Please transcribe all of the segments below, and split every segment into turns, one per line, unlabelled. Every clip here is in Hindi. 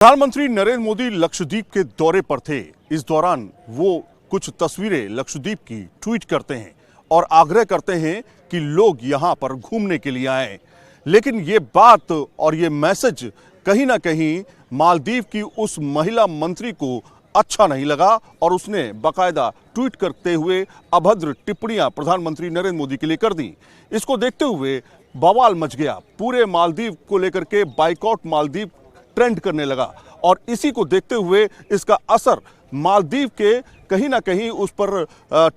प्रधानमंत्री नरेंद्र मोदी लक्षद्वीप के दौरे पर थे। इस दौरान वो कुछ तस्वीरें लक्षद्वीप की ट्वीट करते हैं और आग्रह करते हैं कि लोग यहां पर घूमने के लिए आएं। लेकिन ये बात और ये मैसेज कहीं ना कहीं मालदीव की उस महिला मंत्री को अच्छा नहीं लगा और उसने बाकायदा ट्वीट करते हुए अभद्र टिप्पणियां प्रधानमंत्री नरेंद्र मोदी के लिए कर दी। इसको देखते हुए बवाल मच गया। पूरे मालदीव को लेकर के बाइकॉट मालदीव ट्रेंड करने लगा और इसी को देखते हुए इसका असर मालदीव के कहीं ना कहीं उस पर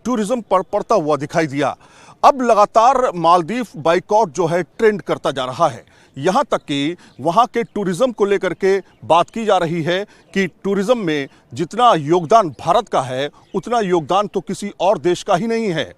टूरिज्म पर पड़ता हुआ दिखाई दिया। अब लगातार मालदीव बाइकॉट जो है ट्रेंड करता जा रहा है। यहाँ तक कि वहाँ के टूरिज्म को लेकर के बात की जा रही है कि टूरिज्म में जितना योगदान भारत का है उतना योगदान तो किसी और देश का ही नहीं है।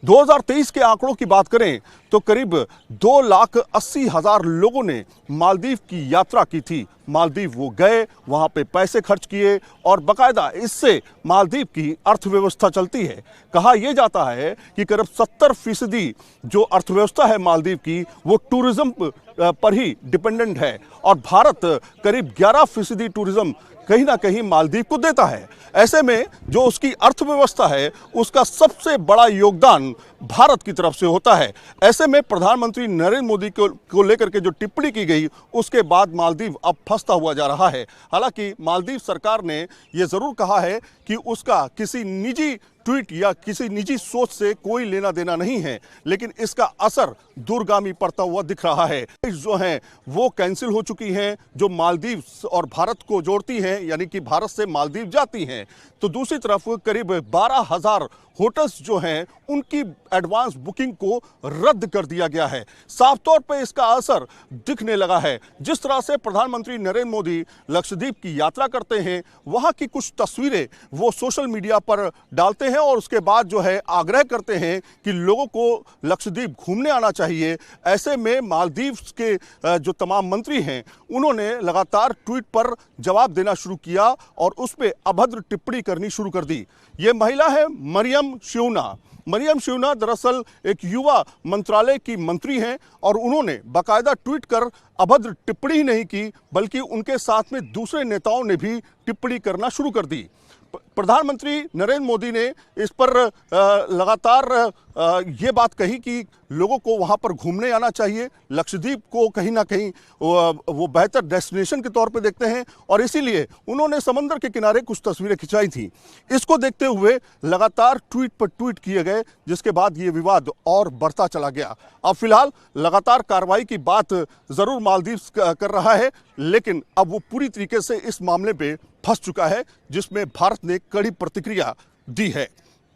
2023 के आंकड़ों की बात करें तो करीब 2,80,000 लोगों ने मालदीव की यात्रा की थी। मालदीव वो गए, वहाँ पे पैसे खर्च किए और बाकायदा इससे मालदीव की अर्थव्यवस्था चलती है। कहा यह जाता है कि करीब 70% जो अर्थव्यवस्था है मालदीव की वो टूरिज्म पर ही डिपेंडेंट है और भारत करीब 11% टूरिज्म कहीं ना कहीं मालदीव को देता है। ऐसे में जो उसकी अर्थव्यवस्था है उसका सबसे बड़ा योगदान भारत की तरफ से होता है। ऐसे में प्रधानमंत्री नरेंद्र मोदी को लेकर के जो टिप्पणी की गई उसके बाद मालदीव अब फंसता हुआ जा रहा है। हालांकि मालदीव सरकार ने यह जरूर कहा है कि उसका किसी निजी ट्वीट या किसी निजी सोच से कोई लेना देना नहीं है, लेकिन इसका असर दूरगामी पड़ता हुआ दिख रहा है। जो हैं वो कैंसिल हो चुकी हैं जो मालदीव और भारत को जोड़ती हैं, यानी कि भारत से मालदीव जाती हैं। तो दूसरी तरफ करीब 12,000 होटल्स जो हैं उनकी एडवांस बुकिंग को रद्द कर दिया गया है। साफ तौर पे इसका असर दिखने लगा है। जिस तरह से प्रधानमंत्री नरेंद्र मोदी लक्षद्वीप की यात्रा करते हैं, वहां की कुछ तस्वीरें वो सोशल मीडिया पर डालते हैं और उसके बाद जो है आग्रह करते हैं कि लोगों को लक्षद्वीप घूमने आना चाहिए। ऐसे में मालदीव के जो तमाम मंत्री हैं उन्होंने लगातार ट्वीट पर जवाब देना शुरू किया और उस पर अभद्र टिप्पणी करनी शुरू कर दी। ये महिला है मरियम श्यूना। मरियम श्यूना दरअसल एक युवा मंत्रालय की मंत्री हैं और उन्होंने बाकायदा ट्वीट कर अभद्र टिप्पणी ही नहीं की बल्कि उनके साथ में दूसरे नेताओं ने भी टिप्पणी करना शुरू कर दी। प्रधानमंत्री नरेंद्र मोदी ने इस पर लगातार ये बात कही कि लोगों को वहाँ पर घूमने आना चाहिए। लक्षद्वीप को कहीं ना कहीं वो बेहतर डेस्टिनेशन के तौर पे देखते हैं और इसीलिए उन्होंने समंदर के किनारे कुछ तस्वीरें खिंचाई थी। इसको देखते हुए लगातार ट्वीट पर ट्वीट किए गए, जिसके बाद ये विवाद और बढ़ता चला गया। अब फिलहाल लगातार कार्रवाई की बात ज़रूर मालदीव कर रहा है, लेकिन अब वो पूरी तरीके से इस मामले पे फंस चुका है जिसमें भारत ने कड़ी प्रतिक्रिया दी है।